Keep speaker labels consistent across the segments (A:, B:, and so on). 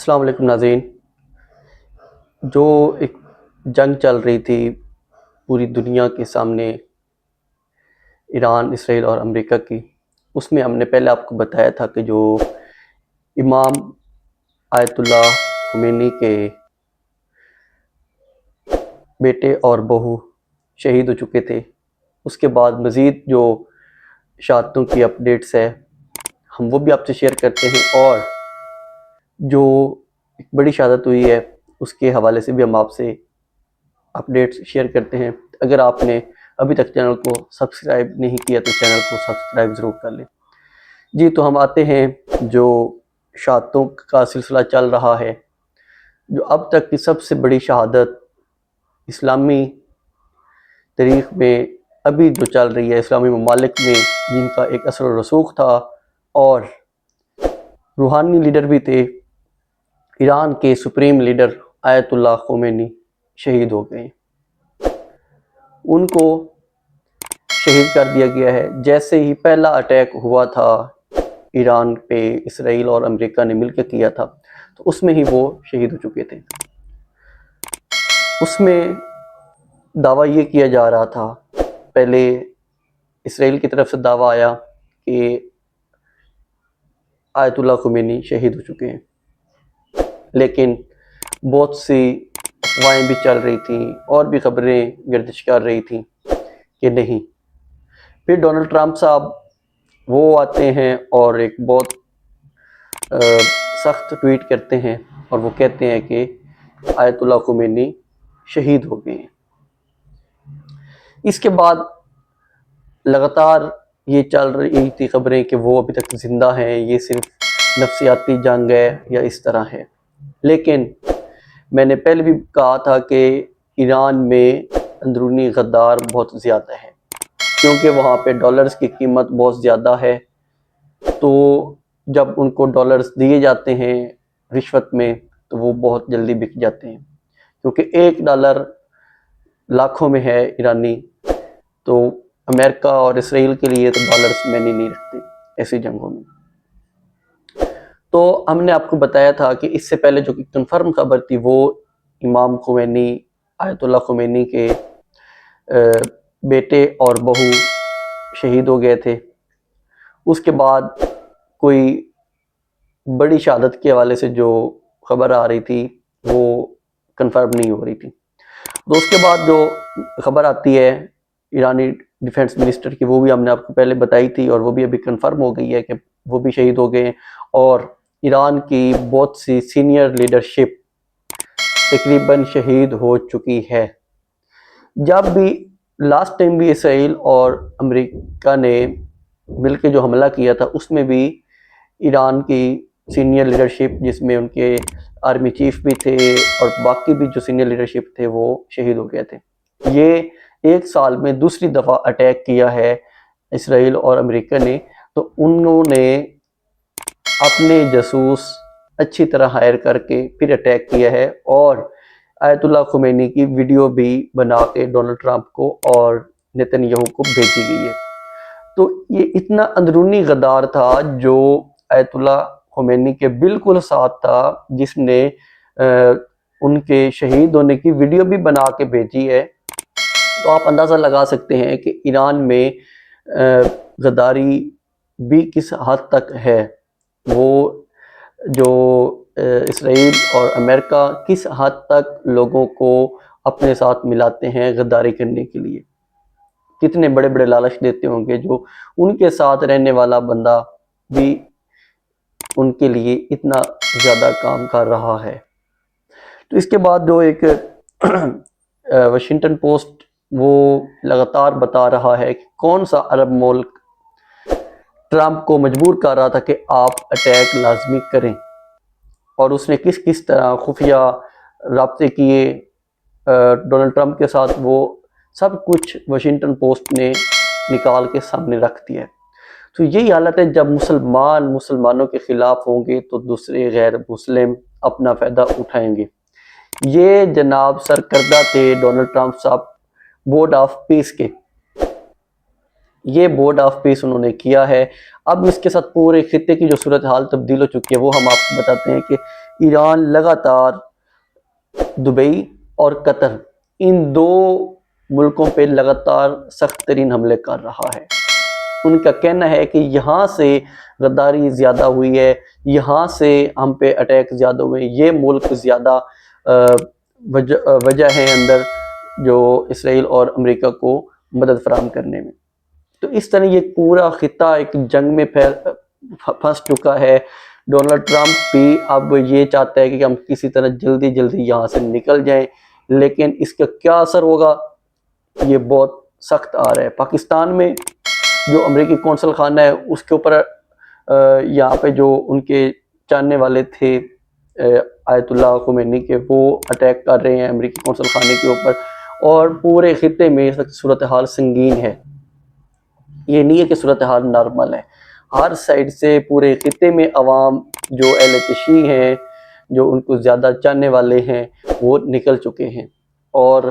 A: السلام علیکم ناظرین. جو ایک جنگ چل رہی تھی پوری دنیا کے سامنے، ایران، اسرائیل اور امریکہ کی، اس میں ہم نے پہلے آپ کو بتایا تھا کہ جو امام آیت اللہ خمینی کے بیٹے اور بہو شہید ہو چکے تھے. اس کے بعد مزید جو شہادتوں کی اپڈیٹس ہے ہم وہ بھی آپ سے شیئر کرتے ہیں، اور جو ایک بڑی شہادت ہوئی ہے اس کے حوالے سے بھی ہم آپ سے اپڈیٹس شیئر کرتے ہیں. اگر آپ نے ابھی تک چینل کو سبسکرائب نہیں کیا تو چینل کو سبسکرائب ضرور کر لیں. جی، تو ہم آتے ہیں جو شہادتوں کا سلسلہ چل رہا ہے. جو اب تک کی سب سے بڑی شہادت اسلامی تاریخ میں ابھی جو چل رہی ہے اسلامی ممالک میں، جن کا ایک اثر و رسوخ تھا اور روحانی لیڈر بھی تھے، ایران کے سپریم لیڈر آیت اللہ خمینی شہید ہو گئے. ان کو شہید کر دیا گیا ہے. جیسے ہی پہلا اٹیک ہوا تھا ایران پہ، اسرائیل اور امریکہ نے مل کے کیا تھا، تو اس میں ہی وہ شہید ہو چکے تھے. اس میں دعویٰ یہ کیا جا رہا تھا، پہلے اسرائیل کی طرف سے دعویٰ آیا کہ آیت اللہ خمینی شہید ہو چکے ہیں، لیکن بہت سی افواہیں بھی چل رہی تھیں اور بھی خبریں گردش کر رہی تھیں کہ نہیں. پھر ڈونلڈ ٹرمپ صاحب وہ آتے ہیں اور ایک بہت سخت ٹویٹ کرتے ہیں اور وہ کہتے ہیں کہ آیت اللہ خمینی شہید ہو گئے ہیں. اس کے بعد لگاتار یہ چل رہی تھی خبریں کہ وہ ابھی تک زندہ ہیں، یہ صرف نفسیاتی جنگ ہے یا اس طرح ہے. لیکن میں نے پہلے بھی کہا تھا کہ ایران میں اندرونی غدار بہت زیادہ ہے، کیونکہ وہاں پہ ڈالرز کی قیمت بہت زیادہ ہے. تو جب ان کو ڈالرز دیے جاتے ہیں رشوت میں تو وہ بہت جلدی بک جاتے ہیں، کیونکہ ایک ڈالر لاکھوں میں ہے ایرانی. تو امریکہ اور اسرائیل کے لیے تو ڈالرز معنی نہیں رکھتے ایسی جنگوں میں. تو ہم نے آپ کو بتایا تھا کہ اس سے پہلے جو کنفرم خبر تھی وہ امام خمینی، آیت اللہ خمینی کے بیٹے اور بہو شہید ہو گئے تھے. اس کے بعد کوئی بڑی شہادت کے حوالے سے جو خبر آ رہی تھی وہ کنفرم نہیں ہو رہی تھی. تو اس کے بعد جو خبر آتی ہے ایرانی ڈیفنس منسٹر کی، وہ بھی ہم نے آپ کو پہلے بتائی تھی اور وہ بھی ابھی کنفرم ہو گئی ہے کہ وہ بھی شہید ہو گئے ہیں. اور ایران کی بہت سی سینئر لیڈرشپ تقریباً شہید ہو چکی ہے. جب بھی لاسٹ ٹائم بھی اسرائیل اور امریکہ نے مل کے جو حملہ کیا تھا اس میں بھی ایران کی سینئر لیڈرشپ، جس میں ان کے آرمی چیف بھی تھے اور باقی بھی جو سینئر لیڈرشپ تھے، وہ شہید ہو گئے تھے. یہ ایک سال میں دوسری دفعہ اٹیک کیا ہے اسرائیل اور امریکہ نے. تو انہوں نے اپنے جاسوس اچھی طرح ہائر کر کے پھر اٹیک کیا ہے، اور آیت اللہ خمینی کی ویڈیو بھی بنا کے ڈونلڈ ٹرمپ کو اور نیتن یاہو کو بھیجی گئی ہے. تو یہ اتنا اندرونی غدار تھا جو آیت اللہ خمینی کے بالکل ساتھ تھا، جس نے ان کے شہید ہونے کی ویڈیو بھی بنا کے بھیجی ہے. تو آپ اندازہ لگا سکتے ہیں کہ ایران میں غداری بھی کس حد تک ہے. وہ جو اسرائیل اور امریکہ کس حد تک لوگوں کو اپنے ساتھ ملاتے ہیں غداری کرنے کے لیے، کتنے بڑے بڑے لالچ دیتے ہوں گے. جو ان کے ساتھ رہنے والا بندہ بھی ان کے لیے اتنا زیادہ کام کر رہا ہے. تو اس کے بعد جو ایک واشنگٹن پوسٹ وہ لگاتار بتا رہا ہے کہ کون سا عرب ملک ٹرمپ کو مجبور کر رہا تھا کہ آپ اٹیک لازمی کریں، اور اس نے کس کس طرح خفیہ رابطے کیے ڈونلڈ ٹرمپ کے ساتھ، وہ سب کچھ واشنگٹن پوسٹ نے نکال کے سامنے رکھ دیا ہے. تو یہی حالت ہے، جب مسلمانوں کے خلاف ہوں گے تو دوسرے غیر مسلم اپنا فائدہ اٹھائیں گے. یہ جناب سرکردہ تھے ڈونلڈ ٹرمپ صاحب بورڈ آف پیس کے. یہ بورڈ آف پیس انہوں نے کیا ہے. اب اس کے ساتھ پورے خطے کی جو صورتحال تبدیل ہو چکی ہے وہ ہم آپ کو بتاتے ہیں کہ ایران لگاتار دبئی اور قطر ان دو ملکوں پہ لگاتار سخت ترین حملے کر رہا ہے۔ ان کا کہنا ہے کہ یہاں سے غداری زیادہ ہوئی ہے، یہاں سے ہم پہ اٹیک زیادہ ہوئے، یہ ملک زیادہ وجہ ہے اندر جو اسرائیل اور امریکہ کو مدد فراہم کرنے میں۔ تو اس طرح یہ پورا خطہ ایک جنگ میں پھنس چکا ہے۔ ڈونلڈ ٹرمپ بھی اب یہ چاہتا ہے کہ ہم کسی طرح جلدی یہاں سے نکل جائیں، لیکن اس کا کیا اثر ہوگا یہ بہت سخت آ رہا ہے۔ پاکستان میں جو امریکی قونصل خانہ ہے اس کے اوپر یہاں پہ جو ان کے چاہنے والے تھے آیت اللہ خمینی کے، وہ اٹیک کر رہے ہیں امریکی قونصل خانے کے اوپر، اور پورے خطے میں صورتحال سنگین ہے۔ یہ نہیں ہے کہ صورتحال نارمل ہے، ہر سائڈ سے پورے خطے میں عوام جو اہل تشیع ہیں، جو ان کو زیادہ چاہنے والے ہیں، وہ نکل چکے ہیں اور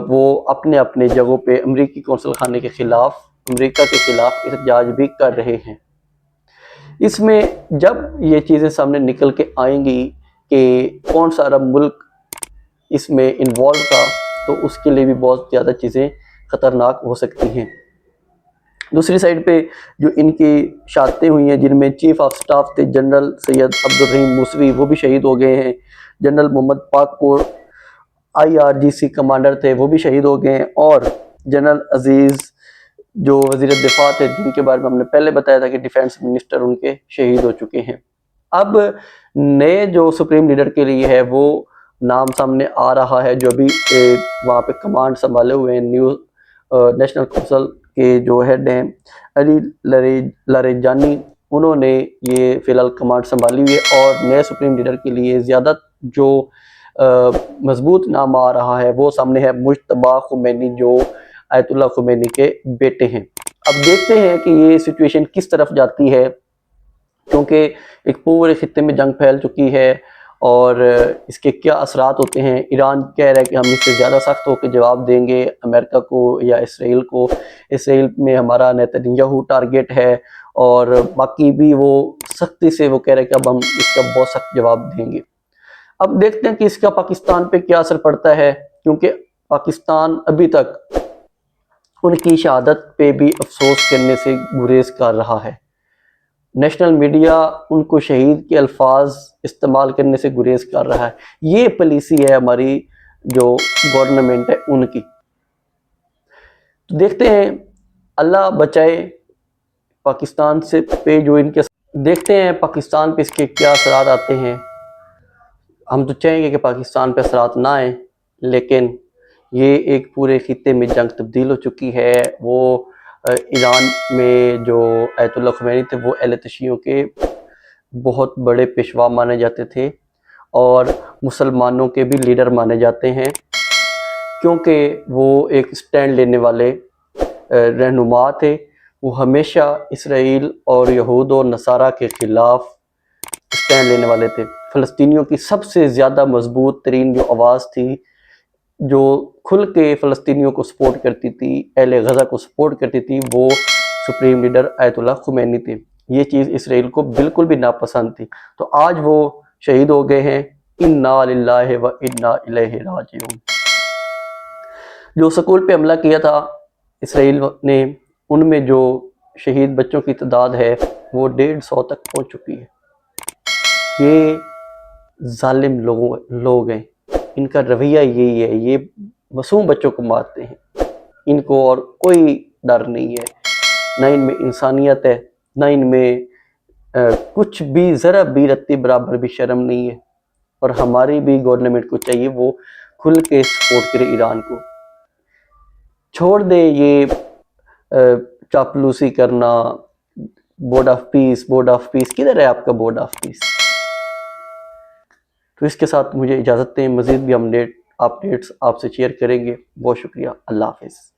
A: وہ اپنے اپنے جگہوں پہ امریکی قونصل خانے کے خلاف، امریکہ کے خلاف احتجاج بھی کر رہے ہیں۔ اس میں جب یہ چیزیں سامنے نکل کے آئیں گی کہ کون سا عرب ملک اس میں انوالو تھا، تو اس کے لیے بھی بہت زیادہ چیزیں خطرناک ہو سکتی ہیں۔ دوسری سائڈ پہ جو ان کی شہادتیں ہوئی ہیں، جن میں چیف آف سٹاف تھے جنرل سید عبدالرحیم موسوی، وہ بھی شہید ہو گئے ہیں۔ جنرل محمد پاکپور IRGC کمانڈر تھے، وہ بھی شہید ہو گئے ہیں، اور جنرل عزیز جو وزیر دفاع تھے، جن کے بارے میں ہم نے پہلے بتایا تھا کہ ڈیفینس منسٹر ان کے شہید ہو چکے ہیں۔ اب نئے جو سپریم لیڈر کے لیے ہے وہ نام سامنے آ رہا ہے، جو ابھی وہاں پہ کمانڈ سنبھالے ہوئے ہیں، نیشنل کونسل کے جو ہیڈ ہیں علی لاریجانی، انہوں نے یہ فی الحال کمانڈ سنبھالی ہوئی ہے، اور نئے سپریم لیڈر کے لیے زیادہ جو مضبوط نام آ رہا ہے وہ سامنے ہے مجتبیٰ خمینی، جو آیت اللہ خمینی کے بیٹے ہیں۔ اب دیکھتے ہیں کہ یہ سچویشن کس طرف جاتی ہے، کیونکہ ایک پورے خطے میں جنگ پھیل چکی ہے اور اس کے کیا اثرات ہوتے ہیں۔ ایران کہہ رہا ہے کہ ہم اس سے زیادہ سخت ہو کے جواب دیں گے امریکہ کو یا اسرائیل کو۔ اسرائیل میں ہمارا نیتن یاہو ٹارگیٹ ہے، اور باقی بھی وہ سختی سے وہ کہہ رہے ہیں کہ اب ہم اس کا بہت سخت جواب دیں گے۔ اب دیکھتے ہیں کہ اس کا پاکستان پہ کیا اثر پڑتا ہے، کیونکہ پاکستان ابھی تک ان کی شہادت پہ بھی افسوس کرنے سے گریز کر رہا ہے۔ نیشنل میڈیا ان کو شہید کے الفاظ استعمال کرنے سے گریز کر رہا ہے۔ یہ پالیسی ہے ہماری جو گورنمنٹ ہے ان کی۔ تو دیکھتے ہیں، اللہ بچائے پاکستان سے پہ جو ان کے، دیکھتے ہیں پاکستان پہ اس کے کیا اثرات آتے ہیں۔ ہم تو چاہیں گے کہ پاکستان پہ اثرات نہ آئیں، لیکن یہ ایک پورے خطے میں جنگ تبدیل ہو چکی ہے۔ وہ ایران میں جو آیت اللہ خمینی تھے وہ اہل تشیعوں کے بہت بڑے پیشوا مانے جاتے تھے، اور مسلمانوں کے بھی لیڈر مانے جاتے ہیں، کیونکہ وہ ایک سٹینڈ لینے والے رہنما تھے۔ وہ ہمیشہ اسرائیل اور یہود و نصارہ کے خلاف سٹینڈ لینے والے تھے۔ فلسطینیوں کی سب سے زیادہ مضبوط ترین جو آواز تھی، جو کھل کے فلسطینیوں کو سپورٹ کرتی تھی، اہل غزہ کو سپورٹ کرتی تھی، وہ سپریم لیڈر آیت اللہ خمینی تھے۔ یہ چیز اسرائیل کو بالکل بھی ناپسند تھی۔ تو آج وہ شہید ہو گئے ہیں۔ انا للہ و انا الیہ راجعون۔ جو سکول پہ حملہ کیا تھا اسرائیل نے، ان میں جو شہید بچوں کی تعداد ہے وہ 150 تک پہنچ چکی ہے۔ یہ ظالم لوگ ہیں، ان کا رویہ یہی ہے، یہ معصوم بچوں کو مارتے ہیں، ان کو اور کوئی ڈر نہیں ہے، نہ ان میں انسانیت ہے، نہ ان میں کچھ بھی ذرا بھی رتی برابر بھی شرم نہیں ہے۔ اور ہماری بھی گورنمنٹ کو چاہیے وہ کھل کے سپورٹ کرے ایران کو، چھوڑ دے یہ چاپلوسی کرنا۔ بورڈ آف پیس کدھر ہے آپ کا بورڈ آف پیس؟ تو اس کے ساتھ مجھے اجازت دیں، مزید بھی ہم اپڈیٹس آپ سے شیئر کریں گے۔ بہت شکریہ، اللہ حافظ۔